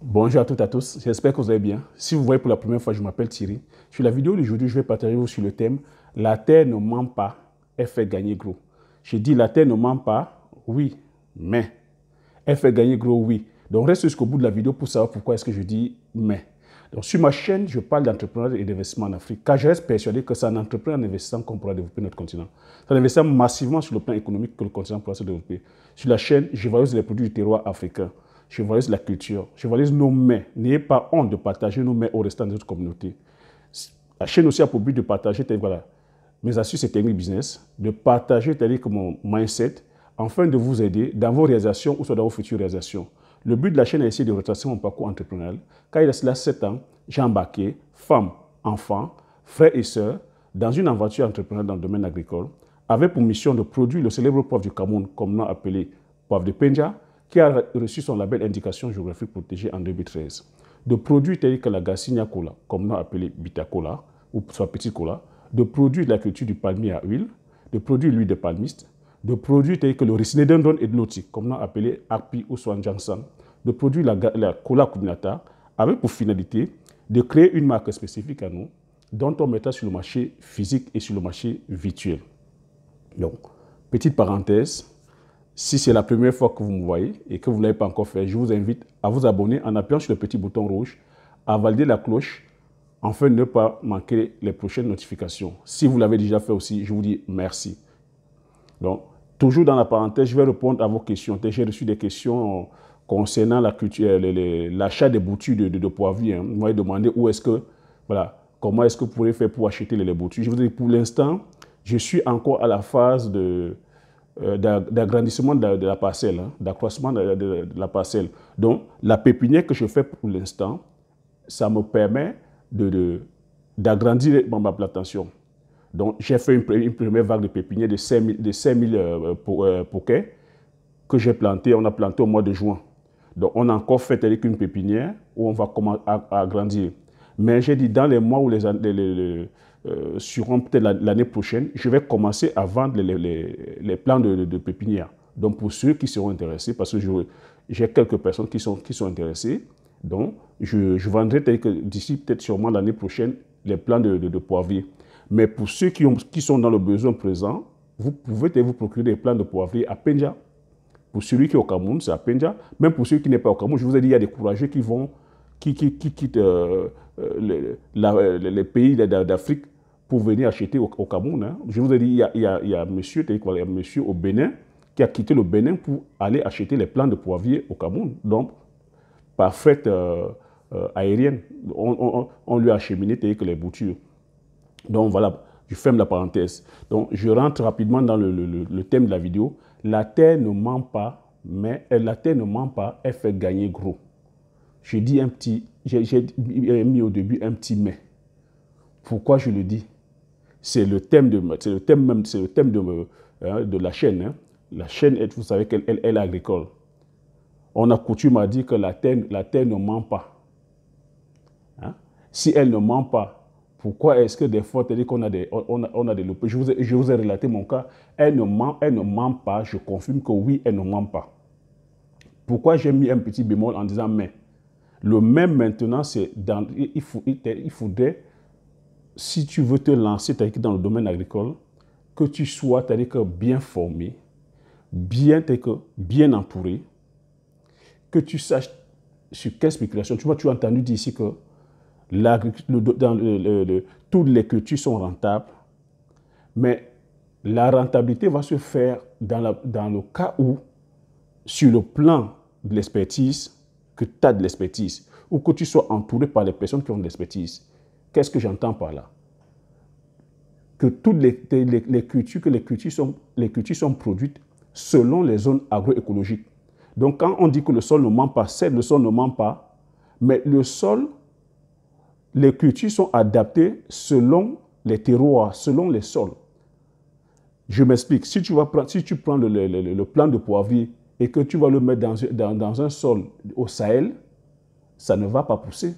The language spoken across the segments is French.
Bonjour à toutes et à tous, j'espère que vous allez bien. Si vous voyez pour la première fois, je m'appelle Thierry. Sur la vidéo d'aujourd'hui, je vais partager sur le thème « La terre ne ment pas, elle fait gagner gros ». J'ai dit « La terre ne ment pas, oui, mais elle fait gagner gros, oui ». Donc reste jusqu'au bout de la vidéo pour savoir pourquoi est-ce que je dis « mais ». Donc sur ma chaîne, je parle d'entrepreneuriat et d'investissement en Afrique, car je reste persuadé que c'est en entreprenant, en investissant qu'on pourra développer notre continent. C'est en investissant massivement sur le plan économique que le continent pourra se développer. Sur la chaîne, je valorise les produits du terroir africain. Je valorise la culture, je valorise nos mets. N'ayez pas honte de partager nos mets au restant de notre communauté. La chaîne aussi a pour but de partager voilà, mes astuces et techniques business, de partager mon mindset, afin de vous aider dans vos réalisations ou soit dans vos futures réalisations. Le but de la chaîne est essayer de retracer mon parcours entrepreneurial. Car il y a cela 7 ans, j'ai embarqué femmes, enfants, frères et sœurs dans une aventure entrepreneuriale dans le domaine agricole, avec pour mission de produire le célèbre poivre du Cameroun, communément appelé poivre de Penja, qui a reçu son label Indication géographique protégée en 2013. De produits tels que la Garcinia Cola, communément appelée Bita Cola, ou soit Petit Cola, de produits de la culture du palmier à huile, de produits de l'huile de palmiste, de produits tels que le Ricinodendron et de l'Oti, communément appelé Arpi ou Swanjangsan, de produits la Cola Kuminata, avec pour finalité de créer une marque spécifique à nous, dont on mettra sur le marché physique et sur le marché virtuel. Donc, petite parenthèse, si c'est la première fois que vous me voyez et que vous ne l'avez pas encore fait, je vous invite à vous abonner en appuyant sur le petit bouton rouge, à valider la cloche, afin de ne pas manquer les prochaines notifications. Si vous l'avez déjà fait aussi, je vous dis merci. Donc, toujours dans la parenthèse, je vais répondre à vos questions. J'ai reçu des questions concernant la culture, l'achat des boutures de poivriers. Vous m'avez demandé où est-ce que, voilà, comment est-ce que vous pourrez faire pour acheter les boutures. Je vous dis, pour l'instant, je suis encore à la phase d'agrandissement de la parcelle, d'accroissement de la parcelle. Donc, la pépinière que je fais pour l'instant, ça me permet d'agrandir ma plantation. Donc, j'ai fait une première vague de pépinière de 5000 poquets que j'ai planté. On a planté au mois de juin. Donc, on a encore fait avec une pépinière où on va commencer à agrandir. Mais j'ai dit, dans les mois où peut-être l'année prochaine, je vais commencer à vendre les plants de pépinière. Donc, pour ceux qui seront intéressés, parce que j'ai quelques personnes qui sont intéressées, donc je vendrai d'ici peut-être sûrement l'année prochaine les plants de poivrier. Mais pour ceux qui sont dans le besoin présent, vous pouvez vous procurer des plants de poivrier à Penja. Pour celui qui est au Cameroun, c'est à Penja. Même pour ceux qui n'est pas au Cameroun, je vous ai dit, il y a des courageux qui quittent les pays d'Afrique pour venir acheter au Cameroun. Hein. Je vous ai dit, il y a un monsieur au Bénin qui a quitté le Bénin pour aller acheter les plants de poivrier au Cameroun. Donc, par fret aérienne, on lui a acheminé les boutures. Donc voilà, je ferme la parenthèse. Donc je rentre rapidement dans le thème de la vidéo. La terre ne ment pas, mais la terre ne ment pas, elle fait gagner gros. J'ai mis au début un petit mais. Pourquoi je le dis? C'est le thème de la chaîne. Hein. La chaîne, vous savez qu'elle est agricole. On a coutume à dire que la terre ne ment pas. Hein? Si elle ne ment pas, pourquoi est-ce que des fois, qu'on a des je vous ai relaté mon cas, elle ne ment pas, je confirme que oui, elle ne ment pas. Pourquoi j'ai mis un petit bémol en disant mais? Le mais maintenant, c'est il faudrait, si tu veux te lancer dans le domaine agricole, que tu sois bien formé, bien entouré, que tu saches sur quelle spéculation. Tu vois, tu as entendu dire ici que toutes les cultures sont rentables, mais la rentabilité va se faire dans le cas où, sur le plan de l'expertise, que tu as de l'expertise, ou que tu sois entouré par les personnes qui ont de l'expertise. Qu'est-ce que j'entends par là? Que toutes les cultures sont produites selon les zones agroécologiques. Donc, quand on dit que le sol ne ment pas, le sol ne ment pas, mais le sol, les cultures sont adaptées selon les terroirs, selon les sols. Je m'explique. Si tu prends le plant de poivrier et que tu vas le mettre dans un sol au Sahel, ça ne va pas pousser.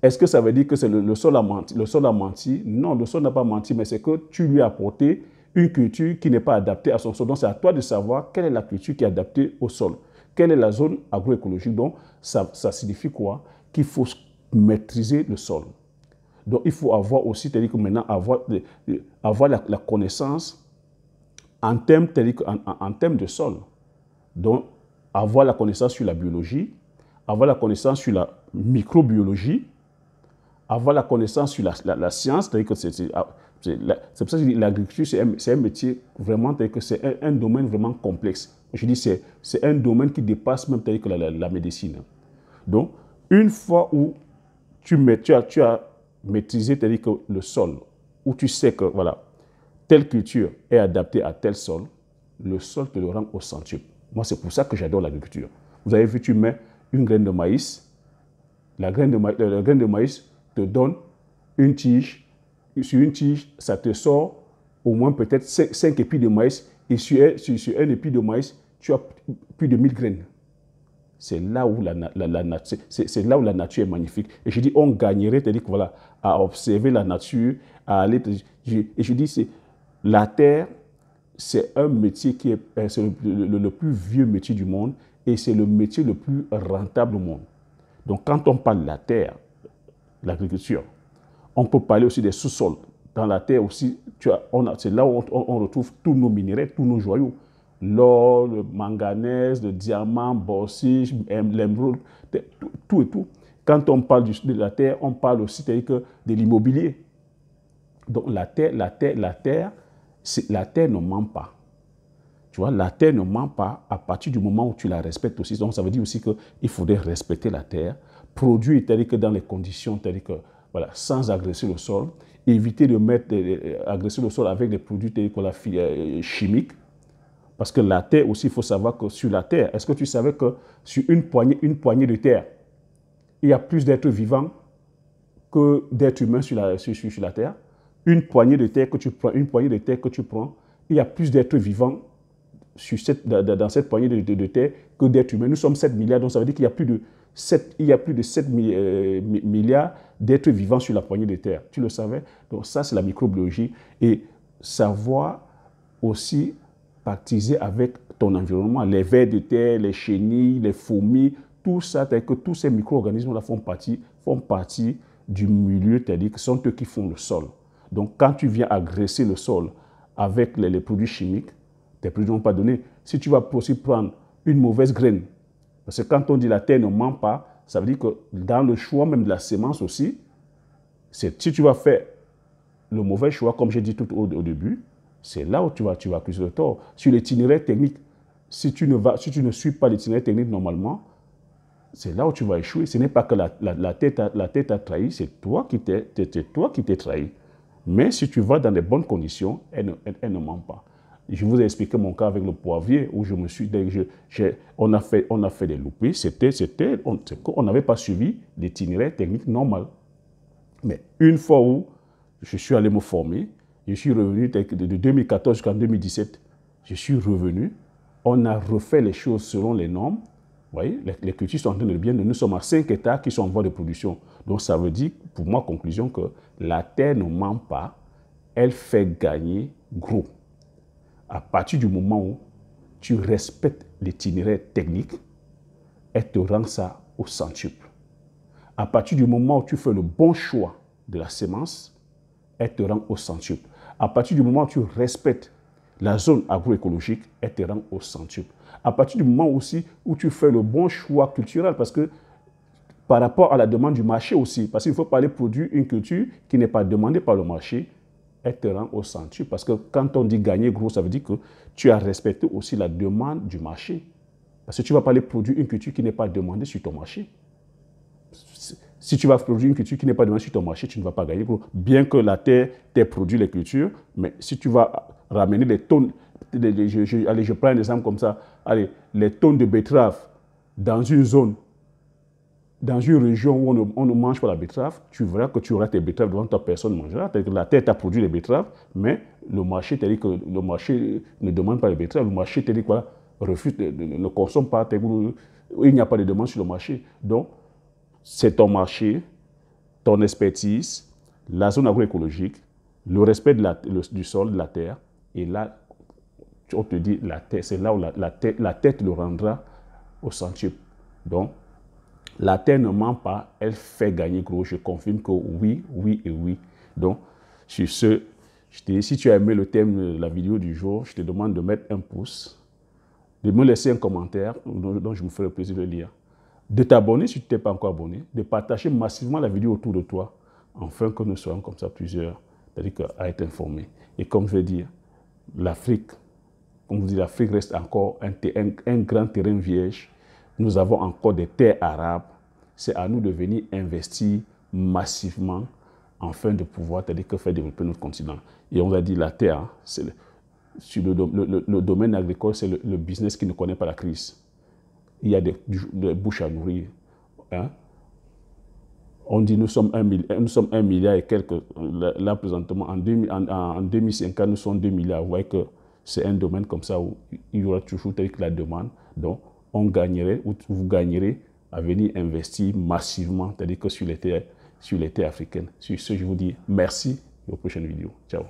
Est-ce que ça veut dire que le sol a menti? Le sol a menti? Non, le sol n'a pas menti, mais c'est que tu lui as apporté une culture qui n'est pas adaptée à son sol. Donc, c'est à toi de savoir quelle est la culture qui est adaptée au sol. Quelle est la zone agroécologique? Donc, ça signifie quoi? Qu'il faut maîtriser le sol. Donc, il faut avoir aussi, c'est-à-dire que maintenant, avoir la connaissance en termes de sol. Donc, avoir la connaissance sur la biologie, avoir la connaissance sur la microbiologie, avoir la connaissance sur la science, c'est-à-dire que c'est pour ça que je dis l'agriculture, c'est un métier vraiment, c'est un domaine vraiment complexe. Je dis c'est un domaine qui dépasse même que la médecine. Donc, une fois où tu as maîtrisé que le sol, où tu sais que voilà, telle culture est adaptée à tel sol, le sol te le rend au centuple. Moi, c'est pour ça que j'adore l'agriculture. Vous avez vu, tu mets une graine de maïs, la graine de maïs te donne une tige. Sur une tige, ça te sort au moins peut-être 5 épis de maïs. Et sur un épi de maïs, tu as plus de 1000 graines. C'est là où la nature est magnifique. Et je dis, on gagnerait, c'est-à-dire que voilà, à observer la nature, à aller. Et je dis, la terre, c'est un métier qui est le plus vieux métier du monde et c'est le métier le plus rentable au monde. Donc, quand on parle de la terre, l'agriculture, on peut parler aussi des sous-sols. Dans la terre aussi, c'est là où on retrouve tous nos minéraux, tous nos joyaux. L'or, le manganèse, le diamant, bauxite, l'émeraude, tout et tout. Quand on parle de la terre, on parle aussi de l'immobilier. Donc la terre ne ment pas. Tu vois, la terre ne ment pas à partir du moment où tu la respectes aussi. Donc ça veut dire aussi qu'il faudrait respecter la terre, produire dans les conditions voilà, sans agresser le sol, éviter de agresser le sol avec des produits chimiques. Parce que la terre aussi, il faut savoir que sur la terre, est-ce que tu savais que sur une poignée de terre, il y a plus d'êtres vivants que d'êtres humains sur la terre? Une poignée de terre que tu prends, il y a plus d'êtres vivants dans cette poignée de terre que d'êtres humains. Nous sommes 7 milliards, donc ça veut dire qu'il y a plus de 7 milliards d'êtres vivants sur la poignée de terre. Tu le savais? Donc ça, c'est la microbiologie. Et savoir aussi pactiser avec ton environnement, les vers de terre, les chenilles, les fourmis, tout ça, que tous ces micro-organismes-là font partie du milieu, c'est-à-dire que ce sont eux qui font le sol. Donc, quand tu viens agresser le sol avec les produits chimiques, tes produits ne vont pas donner. Si tu vas aussi prendre une mauvaise graine, parce que quand on dit la terre ne ment pas, ça veut dire que dans le choix même de la semence aussi, si tu vas faire le mauvais choix, comme j'ai dit tout au début, c'est là où tu vas accuser le tort. Sur l'itinéraire technique, si tu ne suis pas l'itinéraire technique normalement, c'est là où tu vas échouer. Ce n'est pas que la tête t'a trahi, c'est toi qui t'es trahi. Mais si tu vas dans les bonnes conditions, elle ne ment pas. Je vous ai expliqué mon cas avec le poivrier où on a fait des loupés. On n'avait pas suivi l'itinéraire technique normal. Mais une fois où je suis allé me former, je suis revenu de 2014 jusqu'en 2017. Je suis revenu. On a refait les choses selon les normes. Vous voyez, les cultures sont en train de bien. Nous sommes à 5 hectares qui sont en voie de production. Donc, ça veut dire, pour moi, conclusion, que la terre ne ment pas. Elle fait gagner gros. À partir du moment où tu respectes l'itinéraire technique, elle te rend ça au centuple. À partir du moment où tu fais le bon choix de la semence, elle te rend au centuple. À partir du moment où tu respectes la zone agroécologique, elle te rend au centuple. À partir du moment aussi où tu fais le bon choix culturel, parce que par rapport à la demande du marché aussi, parce qu'il ne faut pas aller produire une culture qui n'est pas demandée par le marché, elle te rend au centuple. Parce que quand on dit gagner gros, ça veut dire que tu as respecté aussi la demande du marché. Parce que tu ne vas pas aller produire une culture qui n'est pas demandée sur ton marché. Si tu vas produire une culture qui n'est pas demandée sur ton marché, tu ne vas pas gagner gros. Bien que la terre t'ait produit les cultures, mais si tu vas ramener des tonnes, je prends un exemple comme ça, les tonnes de betteraves dans une zone, dans une région où on ne mange pas la betterave, tu verras que tu auras tes betteraves devant ta personne mangera. La terre t'a produit les betteraves, mais le marché t'a dit que le marché ne demande pas les betteraves. Le marché t'a dit quoi, refuse, ne consomme pas, il n'y a pas de demande sur le marché. Donc, c'est ton marché, ton expertise, la zone agroécologique, le respect du sol, de la terre, et là, on te dit, la terre, c'est là où la terre le rendra au centuple. Donc, la terre ne ment pas, elle fait gagner gros. Je confirme que oui, oui et oui. Donc, sur ce, si tu as aimé le thème de la vidéo du jour, je te demande de mettre un pouce, de me laisser un commentaire, dont je me ferai le plaisir de lire, de t'abonner si tu n'es pas encore abonné, de partager massivement la vidéo autour de toi, afin que nous soyons comme ça plusieurs, c'est-à-dire à être informés. Et comme je vais dire, l'Afrique, comme vous dites, l'Afrique reste encore un grand terrain vierge. Nous avons encore des terres arabes. C'est à nous de venir investir massivement afin de pouvoir, c'est-à-dire que faire développer notre continent. Et on a dit la terre, sur le domaine agricole, c'est le business qui ne connaît pas la crise. Il y a des bouches à nourrir. Hein? On dit nous sommes 1 milliard et quelques. Là, présentement, en 2050, nous sommes 2 milliards. Vous voyez que c'est un domaine comme ça où il y aura toujours la demande. Donc, on gagnerait, ou vous gagnerez à venir investir massivement, c'est-à-dire que sur les terres africaines. Sur ce, je vous dis merci et aux prochaines vidéos. Ciao.